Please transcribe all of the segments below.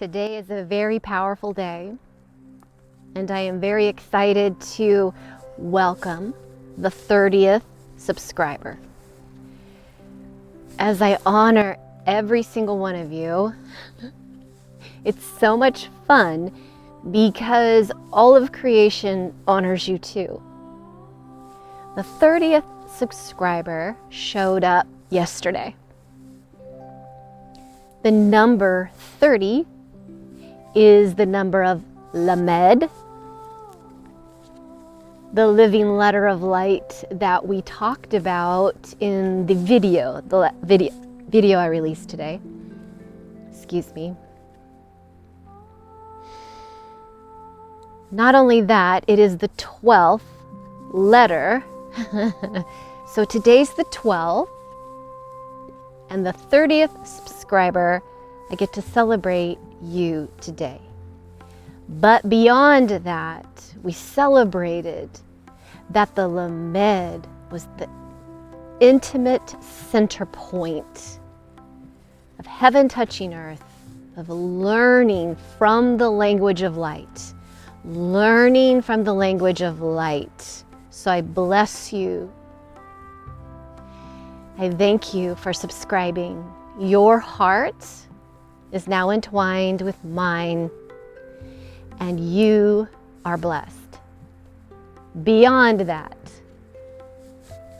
Today is a very powerful day, and I am very excited to welcome the 30th subscriber. As I honor every single one of you, it's so much fun because all of creation honors you too. The 30th subscriber showed up yesterday. The number 30 is the number of Lamed, the living letter of light that we talked about in the video I released today. Excuse me. Not only that, it is the 12th letter. So today's the 12th, and the 30th subscriber, I get to celebrate you today. But beyond that, we celebrated that the Lamed was the intimate center point of heaven touching earth, of learning from the language of light. Learning from the language of light. So I bless you. I thank you for subscribing. Your heart is now entwined with mine, and you are blessed. Beyond that,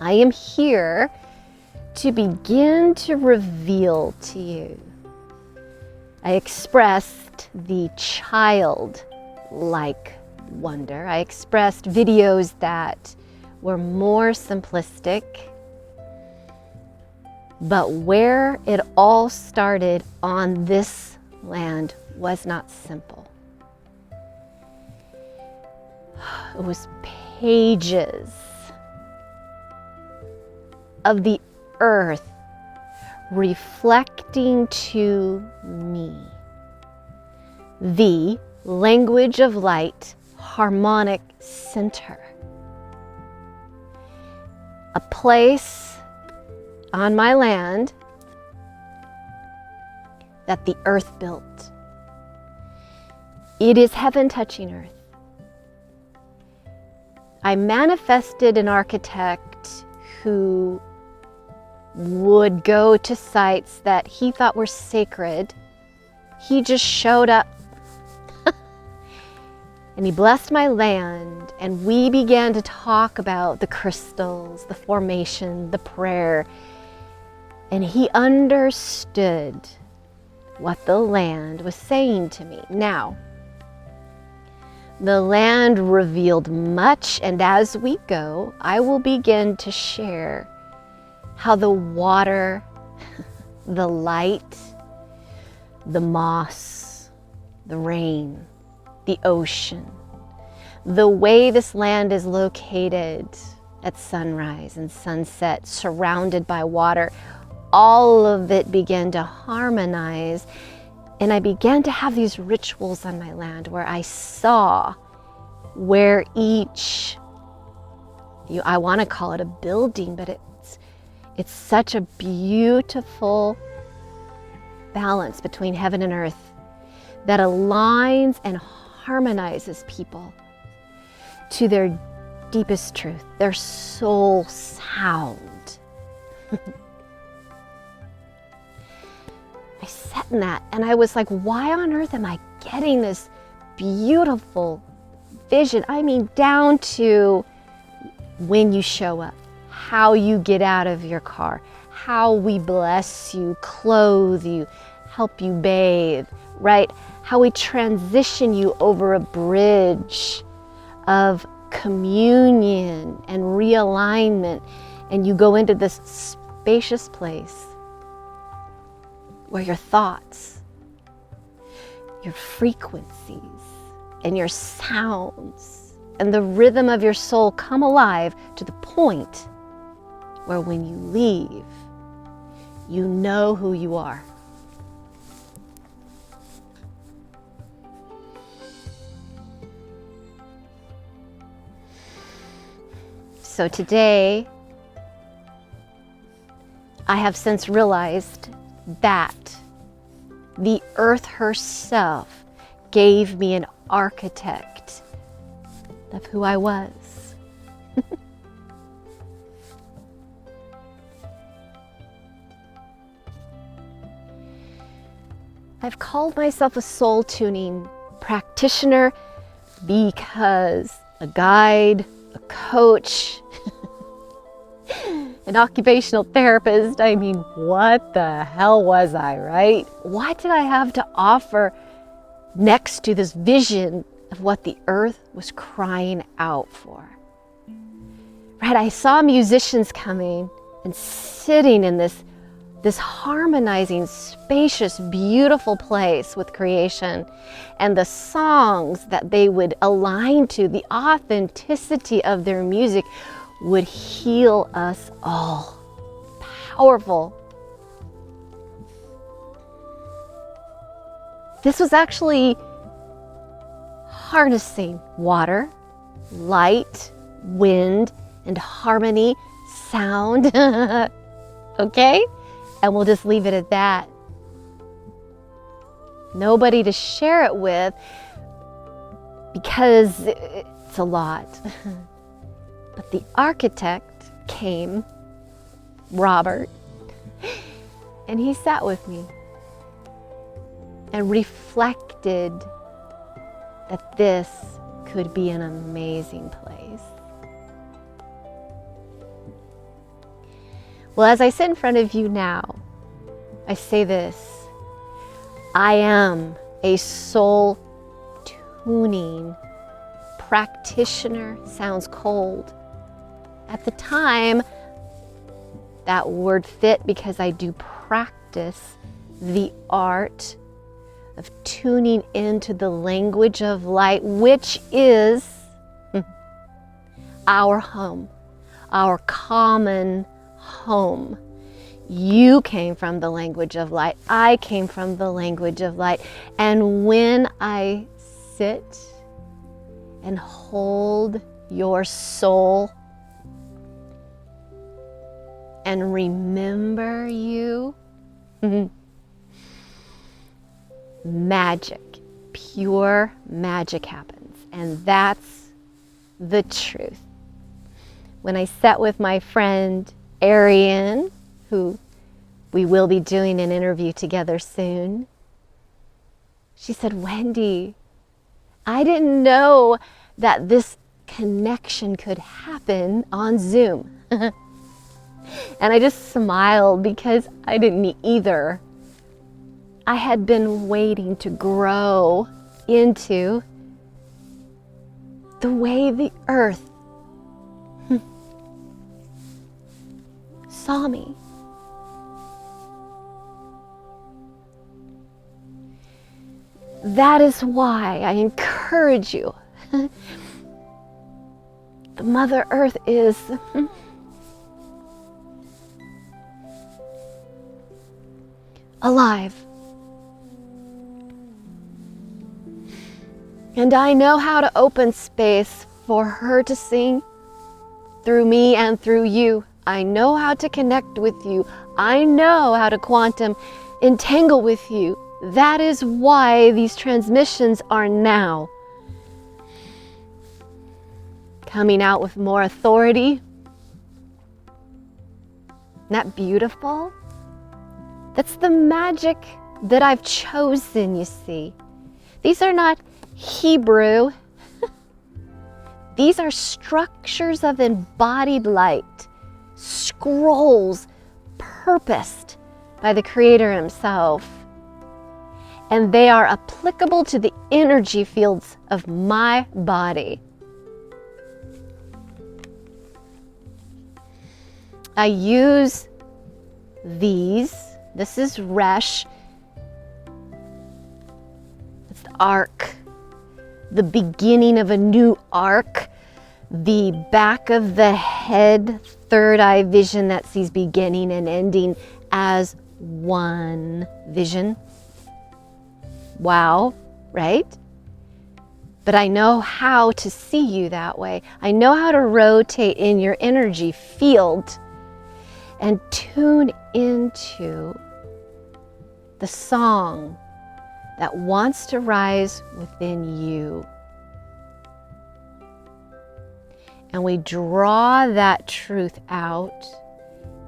I am here to begin to reveal to you. I expressed the child-like wonder. I expressed videos that were more simplistic. But where it all started on this land was not simple. It was pages of the earth reflecting to me the language of light harmonic center. A place on my land that the earth built. It is heaven touching earth. I manifested an architect who would go to sites that he thought were sacred. He just showed up and he blessed my land, and we began to talk about the crystals, the formation, the prayer. And he understood what the land was saying to me. Now, the land revealed much, and as we go, I will begin to share how the water, the light, the moss, the rain, the ocean, the way this land is located at sunrise and sunset, surrounded by water, all of it began to harmonize, and I began to have these rituals on my land where I saw where each, I want to call it a building, but it's such a beautiful balance between heaven and earth that aligns and harmonizes people to their deepest truth, their soul sound. I sat in that and I was like, why on earth am I getting this beautiful vision? I mean, down to when you show up, how you get out of your car, how we bless you, clothe you, help you bathe, right? How we transition you over a bridge of communion and realignment, and you go into this spacious place where your thoughts, your frequencies, and your sounds and the rhythm of your soul come alive to the point where when you leave, you know who you are. So today, I have since realized that The earth herself gave me an architect of who I was. I've called myself a soul tuning practitioner because a guide, a coach, an occupational therapist, I mean, what the hell was I, right? What did I have to offer next to this vision of what the earth was crying out for? Right, I saw musicians coming and sitting in this harmonizing, spacious, beautiful place with creation, and the songs that they would align to, the authenticity of their music would heal us all. Powerful. This was actually harnessing water, light, wind, and harmony, sound. Okay? And we'll just leave it at that. Nobody to share it with because it's a lot. But the architect came, Robert, and he sat with me and reflected that this could be an amazing place. Well, as I sit in front of you now, I say this: I am a soul tuning practitioner. Sounds cold. At the time, that word fit because I do practice the art of tuning into the language of light, which is our home, our common home. You came from the language of light. I came from the language of light. And when I sit and hold your soul and remember you, magic, pure magic happens. And that's the truth. When I sat with my friend Arian, who we will be doing an interview together soon, she said, Wendy, I didn't know that this connection could happen on Zoom. And I just smiled because I didn't either. I had been waiting to grow into the way the earth saw me. That is why I encourage you. The Mother Earth is alive. And I know how to open space for her to sing through me and through you. I know how to connect with you. I know how to quantum entangle with you. That is why these transmissions are now coming out with more authority. Isn't that beautiful? That's the magic that I've chosen, you see. These are not Hebrew. These are structures of embodied light, scrolls purposed by the Creator Himself. And they are applicable to the energy fields of my body. I use these. This is Resh. It's the arc, the beginning of a new arc, the back of the head, third eye vision that sees beginning and ending as one vision. Wow, right? But I know how to see you that way. I know how to rotate in your energy field and tune into the song that wants to rise within you. And we draw that truth out,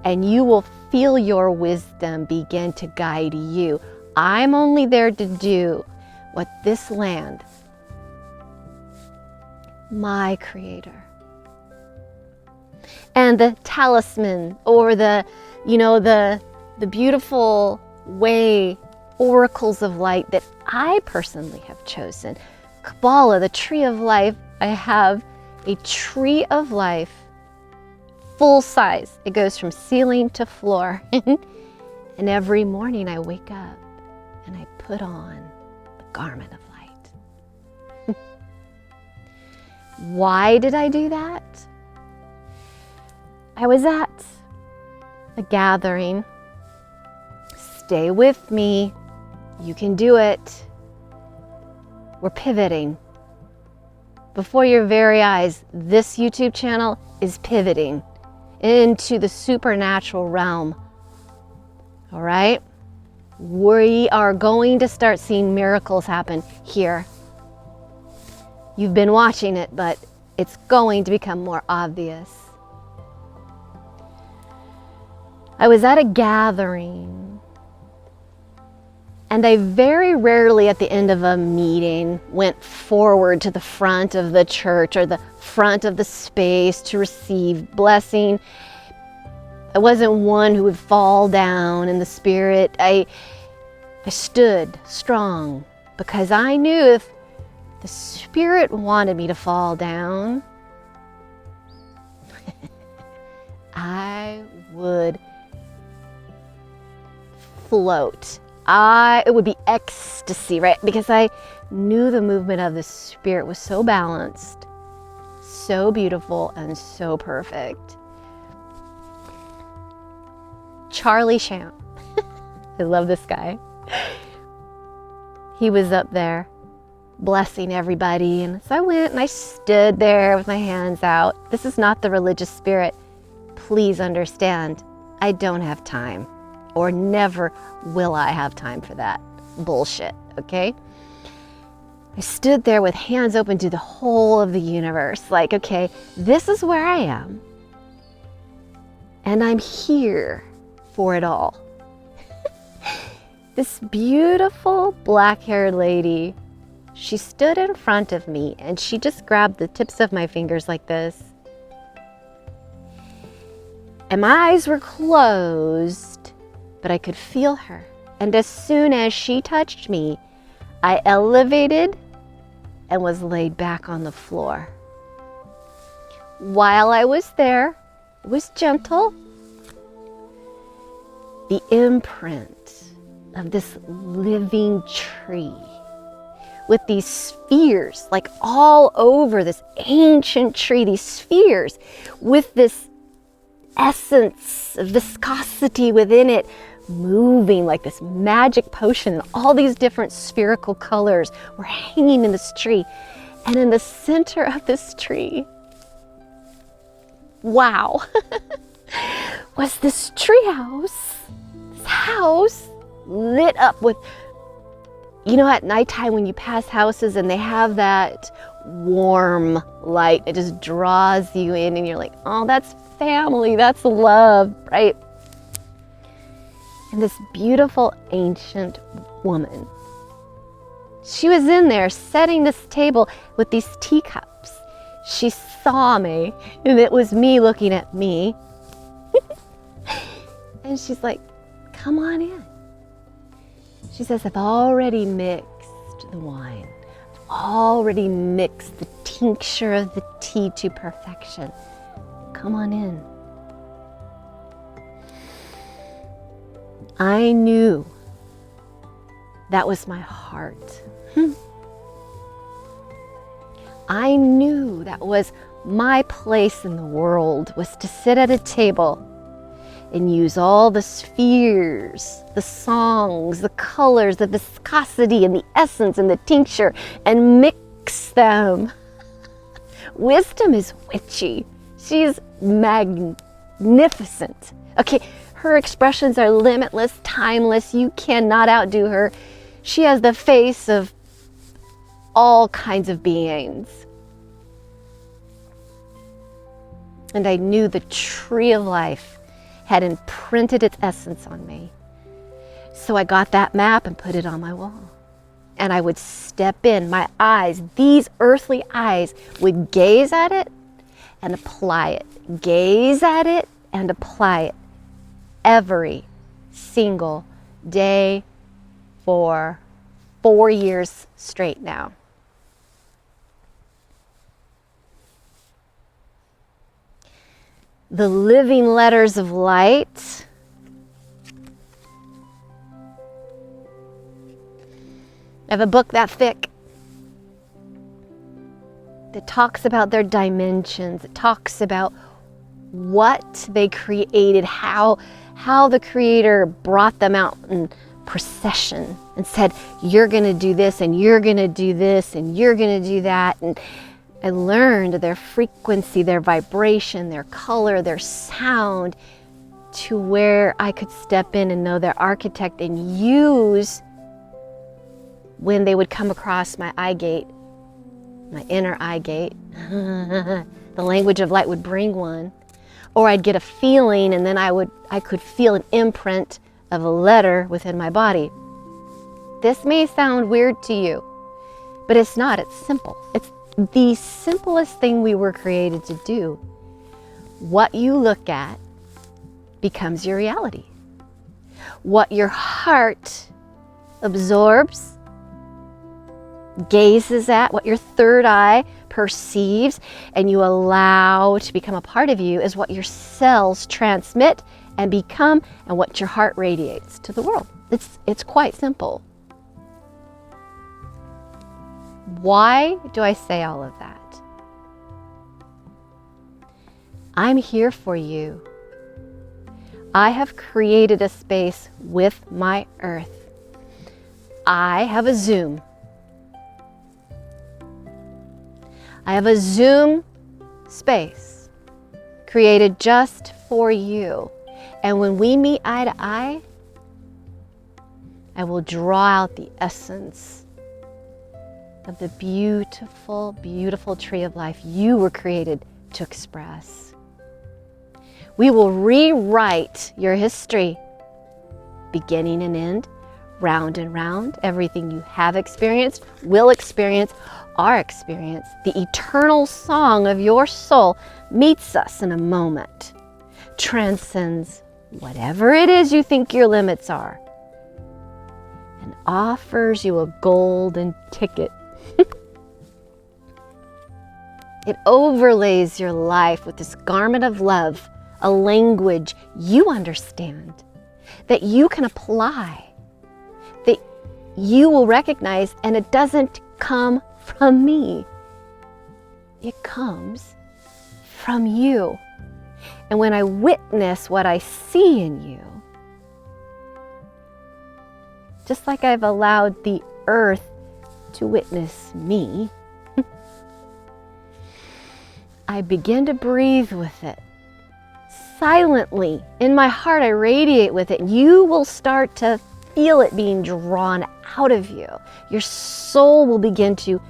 and you will feel your wisdom begin to guide you. I'm only there to do what this land, my Creator, and the talisman, or the beautiful way, oracles of light that I personally have chosen. Kabbalah, the tree of life. I have a tree of life, full size. It goes from ceiling to floor. And every morning I wake up and I put on the garment of light. Why did I do that? I was at a gathering. Stay with me. You can do it. We're pivoting. Before your very eyes, this YouTube channel is pivoting into the supernatural realm. All right? We are going to start seeing miracles happen here. You've been watching it, but it's going to become more obvious. I was at a gathering, and I very rarely at the end of a meeting went forward to the front of the church or the front of the space to receive blessing. I wasn't one who would fall down in the spirit. I stood strong because I knew if the Spirit wanted me to fall down, I would float. It would be ecstasy, right? Because I knew the movement of the Spirit was so balanced, so beautiful, and so perfect. Charlie Champ. I love this guy. He was up there blessing everybody. And so I went and I stood there with my hands out. This is not the religious spirit. Please understand, I don't have time, or never will I have time for that bullshit, okay? I stood there with hands open to the whole of the universe, like, okay, this is where I am, and I'm here for it all. This beautiful black-haired lady, she stood in front of me and she just grabbed the tips of my fingers like this. And my eyes were closed, but I could feel her. And as soon as she touched me, I elevated and was laid back on the floor. While I was there, it was gentle. The imprint of this living tree with these spheres, like all over this ancient tree, these spheres with this essence of viscosity within it, moving like this magic potion, and all these different spherical colors were hanging in this tree. And in the center of this tree, wow, was this treehouse, this house lit up with, you know, at nighttime when you pass houses and they have that warm light, it just draws you in and you're like, oh, that's family, that's love, right? And this beautiful ancient woman, she was in there setting this table with these teacups. She saw me, and it was me looking at me. And she's like, come on in. She says, I've already mixed the wine. I've already mixed the tincture of the tea to perfection. Come on in. I knew that was my heart. I knew that was my place in the world, was to sit at a table and use all the spheres, the songs, the colors, the viscosity and the essence and the tincture and mix them. Wisdom is witchy. She's magnificent. Okay, Her expressions are limitless, timeless. You cannot outdo her. She has the face of all kinds of beings. And I knew the tree of life had imprinted its essence on me. So I got that map and put it on my wall. And I would step in, my eyes, these earthly eyes, would gaze at it and apply it. Gaze at it and apply it every single day for 4 years straight now. The living letters of light I have a book that thick that talks about their dimensions. It talks about what they created, how the Creator brought them out in procession and said, you're going to do this and you're going to do this and you're going to do that. And I learned their frequency, their vibration, their color, their sound, to where I could step in and know their architect and use, when they would come across my eye gate, my inner eye gate, the language of light would bring one, or I'd get a feeling and then I could feel an imprint of a letter within my body. This may sound weird to you, but it's not. It's simple. It's the simplest thing we were created to do. What you look at becomes your reality. What your heart absorbs, gazes at, what your third eye perceives, and you allow to become a part of you, is what your cells transmit and become, and what your heart radiates to the world. It's quite simple. Why do I say all of that? I'm here for you. I have created a space with my earth. I have a Zoom. I have a Zoom space created just for you. And when we meet eye to eye, I will draw out the essence of the beautiful, beautiful tree of life you were created to express. We will rewrite your history, beginning and end, round and round. Everything you have experienced, will experience, are experience. The eternal song of your soul meets us in a moment, transcends whatever it is you think your limits are, and offers you a golden ticket. It overlays your life with this garment of love, a language you understand, that you can apply, that you will recognize, and it doesn't come from me. It comes from you. And when I witness what I see in you, just like I've allowed the earth to witness me, I begin to breathe with it. Silently, in my heart, I radiate with it. You will start to feel it being drawn out of you. Your soul will begin to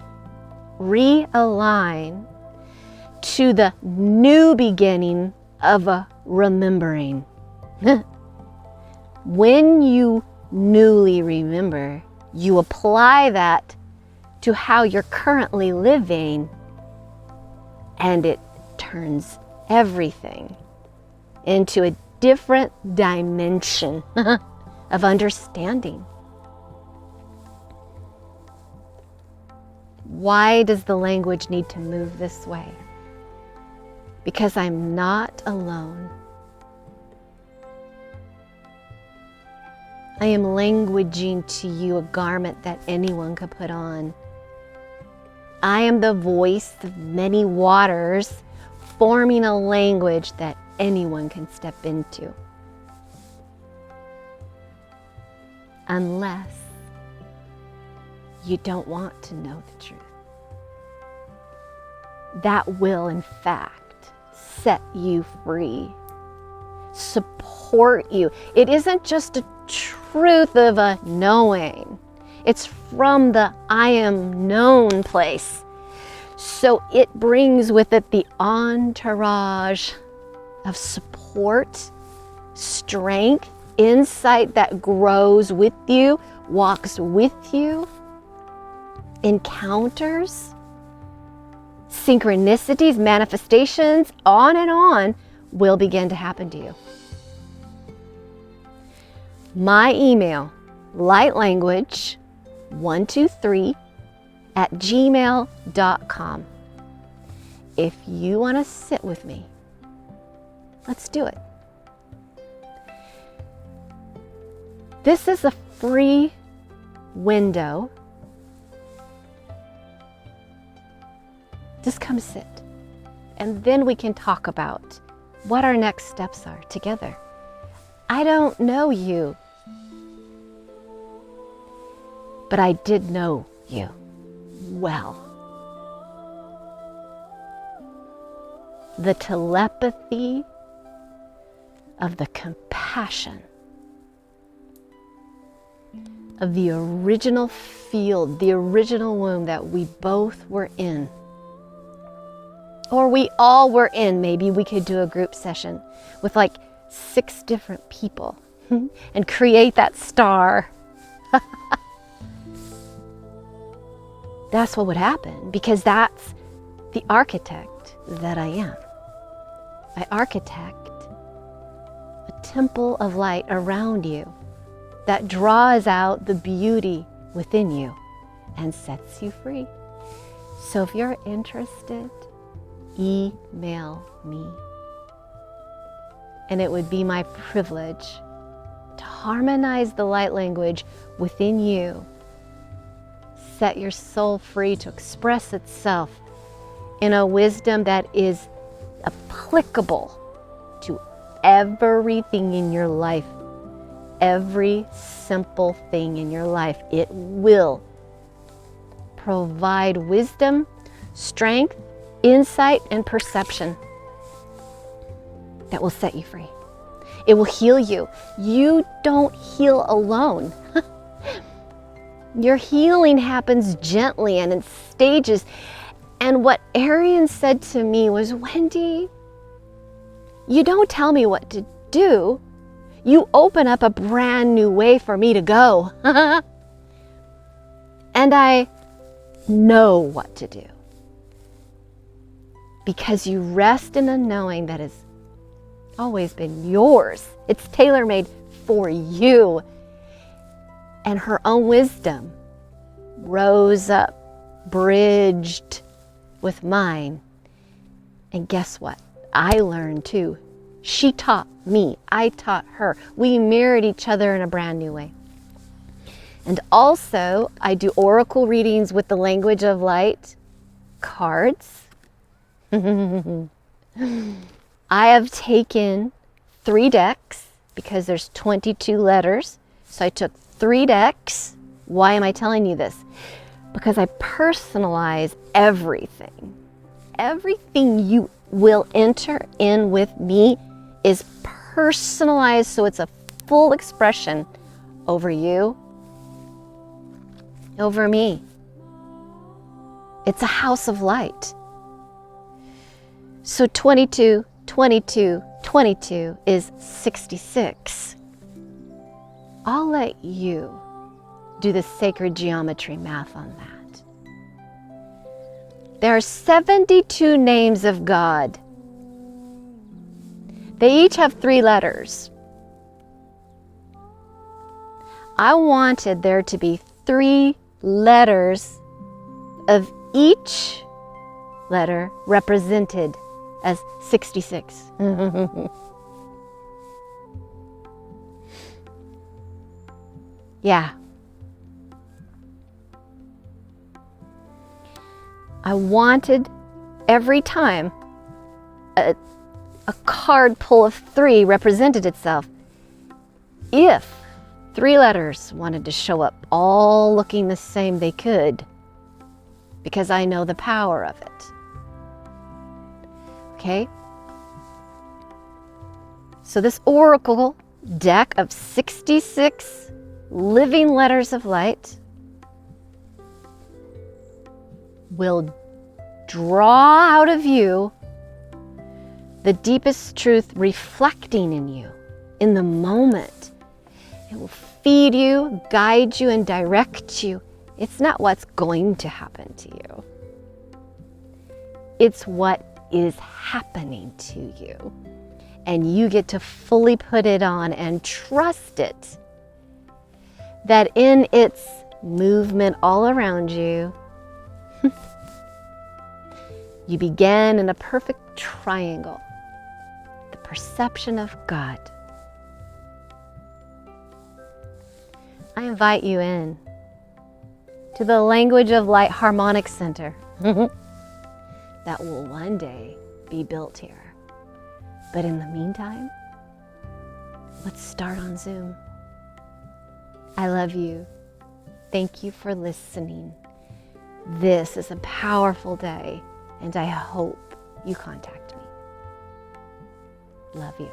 realign to the new beginning of a remembering. When you newly remember, you apply that to how you're currently living, and it turns everything into a different dimension of understanding. Why does the language need to move this way? Because I'm not alone. I am languaging to you a garment that anyone could put on. I am the voice of many waters, forming a language that anyone can step into. Unless you don't want to know the truth. That will, in fact, set you free. Support support you. It isn't just a truth of a knowing. It's from the I am known place. So it brings with it the entourage of support, strength, insight that grows with you, walks with you, encounters, synchronicities, manifestations, on and on will begin to happen to you. My email, lightlanguage123@gmail.com. If you want to sit with me, let's do it. This is a free window. Just come sit, and then we can talk about what our next steps are together. I don't know you, but I did know you well. The telepathy of the compassion of the original field, the original womb that we both were in. Or we all were in. Maybe we could do a group session with like 6 different people and create that star. That's what would happen, because that's the architect that I am. I architect a temple of light around you that draws out the beauty within you and sets you free. So if you're interested, email me. And it would be my privilege to harmonize the light language within you, set your soul free to express itself in a wisdom that is applicable to everything in your life, every simple thing in your life. It will provide wisdom, strength, insight, and perception that will set you free. It will heal you. You don't heal alone. Your healing happens gently and in stages. And what Arian said to me was, Wendy, you don't tell me what to do. You open up a brand new way for me to go. And I know what to do. Because you rest in a knowing that has always been yours. It's tailor-made for you. And her own wisdom rose up, bridged with mine. And guess what? I learned too. She taught me. I taught her. We mirrored each other in a brand new way. And also, I do oracle readings with the language of light cards. I have taken 3 decks because there's 22 letters. So I took 3 decks. Why am I telling you this? Because I personalize everything. Everything you will enter in with me is personalized, so it's a full expression over you, over me. It's a house of light. So 22, 22, 22 is 66. I'll let you do the sacred geometry math on that. There are 72 names of God. They each have 3 letters. I wanted there to be 3 letters of each letter represented as 66. Yeah. I wanted every time a card pull of 3 represented itself. If 3 letters wanted to show up all looking the same, they could, because I know the power of it. Okay? So this oracle deck of 66 living letters of light will draw out of you the deepest truth reflecting in you in the moment. It will feed you, guide you, and direct you. It's not what's going to happen to you. It's what is happening to you. And you get to fully put it on and trust it. That in its movement all around you, you begin in a perfect triangle. The perception of God. I invite you in to the language of light harmonic center that will one day be built here. But in the meantime, let's start on Zoom. I love you. Thank you for listening. This is a powerful day, and I hope you contact me. Love you.